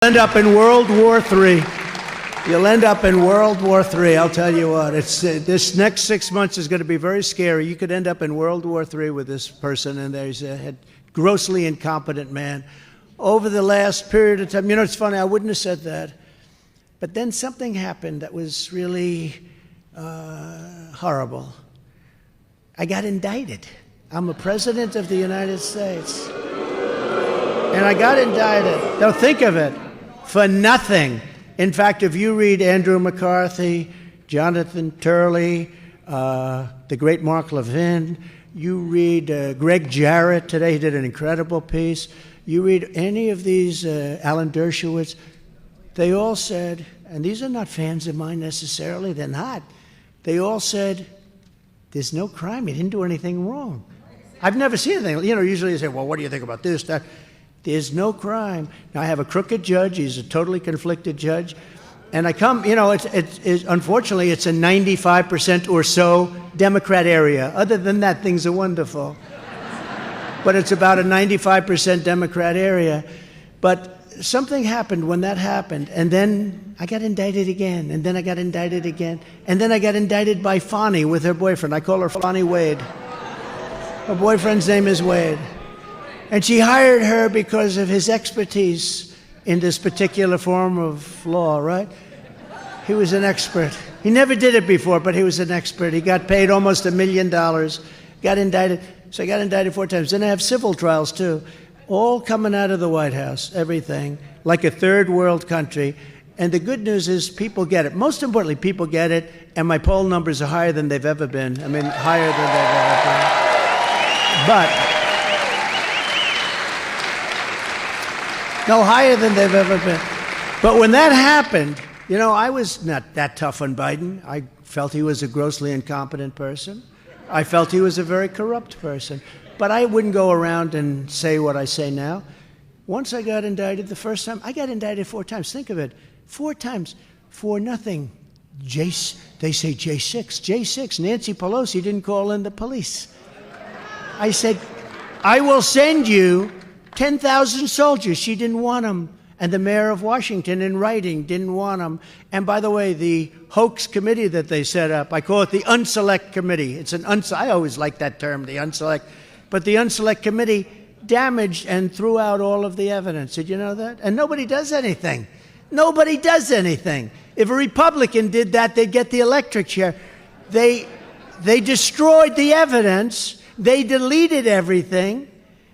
End up in World War III. You'll end up in World War III, I'll tell you what. This next 6 months is going to be very scary. You could end up in World War III with this person, and there's a grossly incompetent man. Over the last period of time, you know, it's funny, I wouldn't have said that. But then something happened that was really horrible. I got indicted. I'm a president of the United States. And I got indicted. Now think of it. For nothing. In fact, if you read Andrew McCarthy, Jonathan Turley, the great Mark Levin, you read Greg Jarrett today, he did an incredible piece. You read any of these, Alan Dershowitz, they all said, and these are not fans of mine necessarily, they're not. They all said, there's no crime, he didn't do anything wrong. I've never seen anything. You know, usually you say, well, what do you think about this, that? There's no crime. Now, I have a crooked judge. He's a totally conflicted judge. And I come, you know, unfortunately, it's a 95% or so Democrat area. Other than that, things are wonderful. But it's about a 95% Democrat area. But something happened when that happened. And then I got indicted again. And then I got indicted again. And then I got indicted by Fonnie with her boyfriend. I call her Fonnie Wade. Her boyfriend's name is Wade. And she hired her because of his expertise in this particular form of law, right? He was an expert. He never did it before, but he was an expert. He got paid almost $1 million, got indicted. So I got indicted 4 times. Then I have civil trials, too, all coming out of the White House, everything, like a third world country. And the good news is people get it. Most importantly, people get it, and my poll numbers are higher than they've ever been. I mean, higher than they've ever been. But no, higher than they've ever been. But when that happened, you know, I was not that tough on Biden. I felt he was a grossly incompetent person. I felt he was a very corrupt person. But I wouldn't go around and say what I say now. Once I got indicted the first time, I got indicted 4 times. Think of it. 4 times for nothing. They say J6. J6, Nancy Pelosi didn't call in the police. I said, I will send you 10,000 soldiers. She didn't want them. And the mayor of Washington, in writing, didn't want them. And by the way, the hoax committee that they set up, I call it the Unselect Committee. It's an I always like that term, the Unselect. But the Unselect Committee damaged and threw out all of the evidence. Did you know that? And nobody does anything. Nobody does anything. If a Republican did that, they'd get the electric chair. They destroyed the evidence. They deleted everything.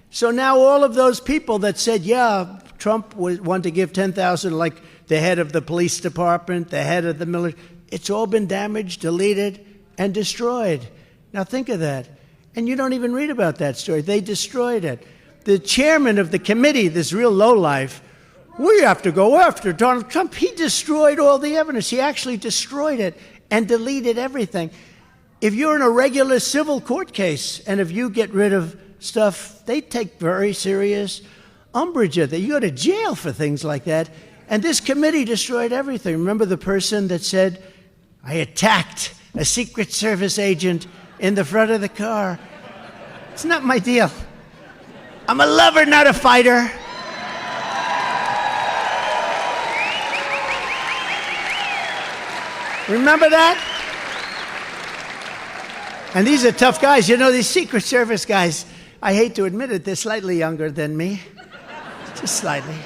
So now all of those people that said, yeah, Trump wanted to give 10,000, like the head of the police department, the head of the military, it's all been damaged, deleted, and destroyed. Now think of that. And you don't even read about that story. They destroyed it. The chairman of the committee, this real lowlife, we have to go after Donald Trump. He destroyed all the evidence. He actually destroyed it and deleted everything. If you're in a regular civil court case, and if you get rid of stuff, they take very serious umbrage at that. You go to jail for things like that. And this committee destroyed everything. Remember the person that said, I attacked a Secret Service agent in the front of the car? It's not my deal. I'm a lover, not a fighter. Remember that? And these are tough guys. You know, these Secret Service guys, I hate to admit it, they're slightly younger than me. Just slightly.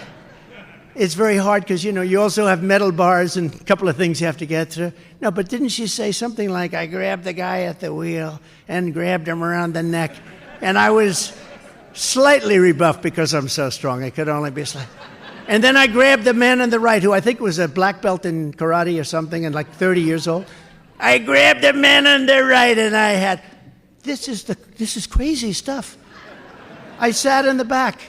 It's very hard because, you know, you also have metal bars and a couple of things you have to get through. No, but didn't she say something like, I grabbed the guy at the wheel and grabbed him around the neck? And I was slightly rebuffed because I'm so strong. I could only be slightly. And then I grabbed the man on the right, who I think was a black belt in karate or something and like 30 years old. I grabbed the man on the right and I had, this is crazy stuff. I sat in the back.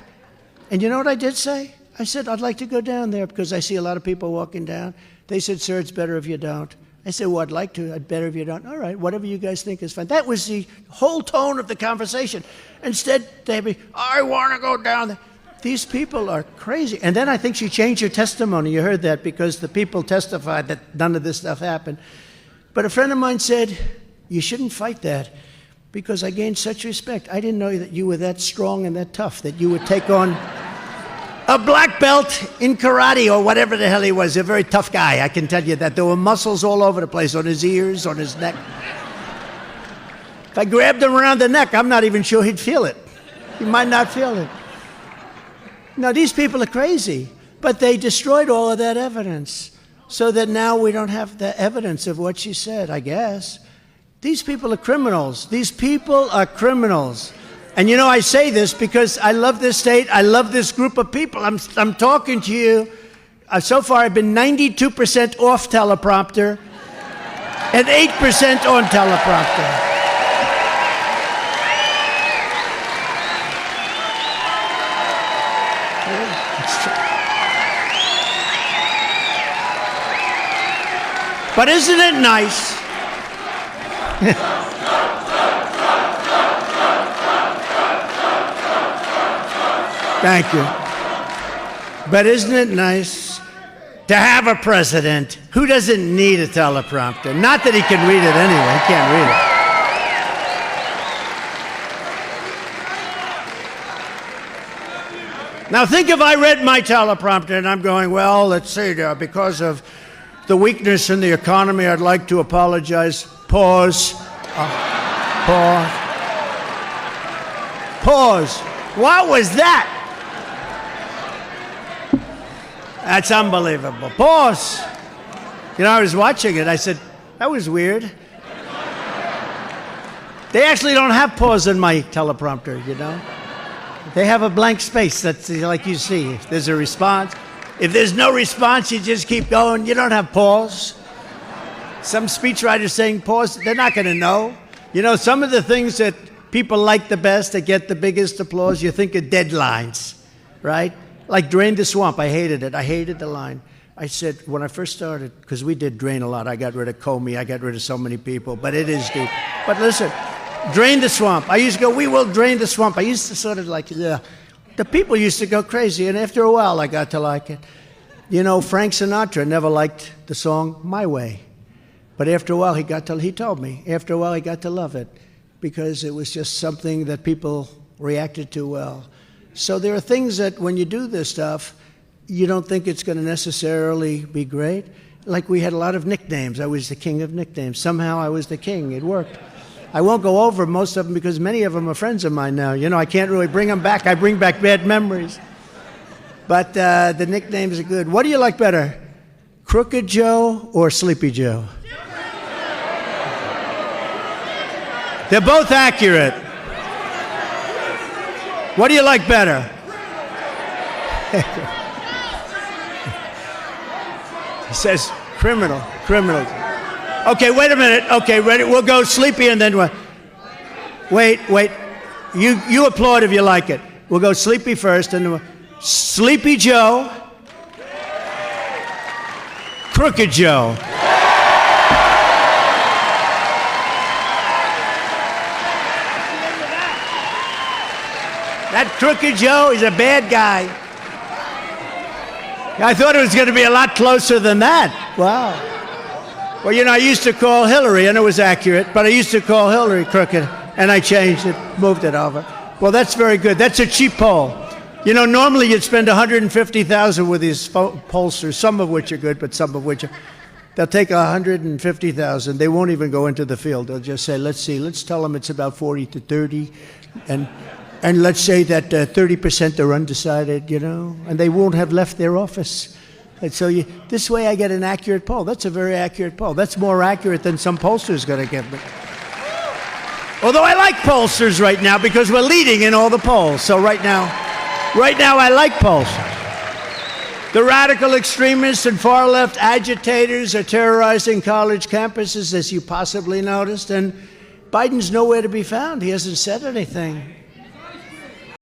And you know what I did say? I said, I'd like to go down there because I see a lot of people walking down. They said, sir, it's better if you don't. I said, well, I'd like to. I'd better if you don't. All right, whatever you guys think is fine. That was the whole tone of the conversation. Instead, they'd be, I want to go down there. These people are crazy. And then I think she changed her testimony. You heard that because the people testified that none of this stuff happened. But a friend of mine said, you shouldn't fight that because I gained such respect. I didn't know that you were that strong and that tough, that you would take on a black belt in karate or whatever the hell he was. A very tough guy, I can tell you that. There were muscles all over the place, on his ears, on his neck. If I grabbed him around the neck, I'm not even sure he'd feel it. He might not feel it. Now, these people are crazy, but they destroyed all of that evidence so that now we don't have the evidence of what she said, I guess. These people are criminals. These people are criminals. And you know, I say this because I love this state. I love this group of people. I'm talking to you. So far, I've been 92% off teleprompter and 8% on teleprompter. But isn't it nice? Thank you. But isn't it nice to have a president who doesn't need a teleprompter? Not that he can read it anyway. He can't read it. Now think if I read my teleprompter and I'm going, well, let's see, because of the weakness in the economy, I'd like to apologize. Pause. Pause. Pause. What was that? That's unbelievable. Pause. You know, I was watching it. I said, that was weird. They actually don't have pause in my teleprompter, you know. They have a blank space. That's like you see. If there's a response. If there's no response, you just keep going. You don't have pause. Some speechwriters saying pause, they're not going to know. You know, some of the things that people like the best, that get the biggest applause, you think of deadlines, right? Like Drain the Swamp. I hated it. I hated the line. I said, when I first started, because we did Drain a lot, I got rid of Comey, I got rid of so many people, but it is deep. But listen, Drain the Swamp. I used to go, we will drain the swamp. I used to sort of like, yeah. The people used to go crazy, and after a while, I got to like it. You know, Frank Sinatra never liked the song My Way. But after a while, he told me, after a while, he got to love it because it was just something that people reacted to well. So there are things that when you do this stuff, you don't think it's going to necessarily be great. Like we had a lot of nicknames. I was the king of nicknames. Somehow I was the king. It worked. I won't go over most of them because many of them are friends of mine now. You know, I can't really bring them back. I bring back bad memories. But the nicknames are good. What do you like better, Crooked Joe or Sleepy Joe? They're both accurate. What do you like better? He says criminal. Okay, wait a minute. Okay, ready? We'll go Sleepy and then what? Wait. You applaud if you like it. We'll go Sleepy first and then Sleepy Joe. Crooked Joe. That Crooked Joe is a bad guy. I thought it was going to be a lot closer than that. Wow. Well, you know, I used to call Hillary, and it was accurate, but I used to call Hillary crooked, and I changed it, moved it over. Well, that's very good. That's a cheap poll. You know, normally you'd spend $150,000 with these pollsters, some of which are good, but some of which are... They'll take $150,000. They won't even go into the field. They'll just say, let's see, let's tell them it's about 40 to 30, and let's say that 30% are undecided, you know, and they won't have left their office. And so this way I get an accurate poll. That's a very accurate poll. That's more accurate than some pollster's going to give me. Although I like pollsters right now because we're leading in all the polls. So right now I like pollsters. The radical extremists and far-left agitators are terrorizing college campuses, as you possibly noticed, and Biden's nowhere to be found. He hasn't said anything.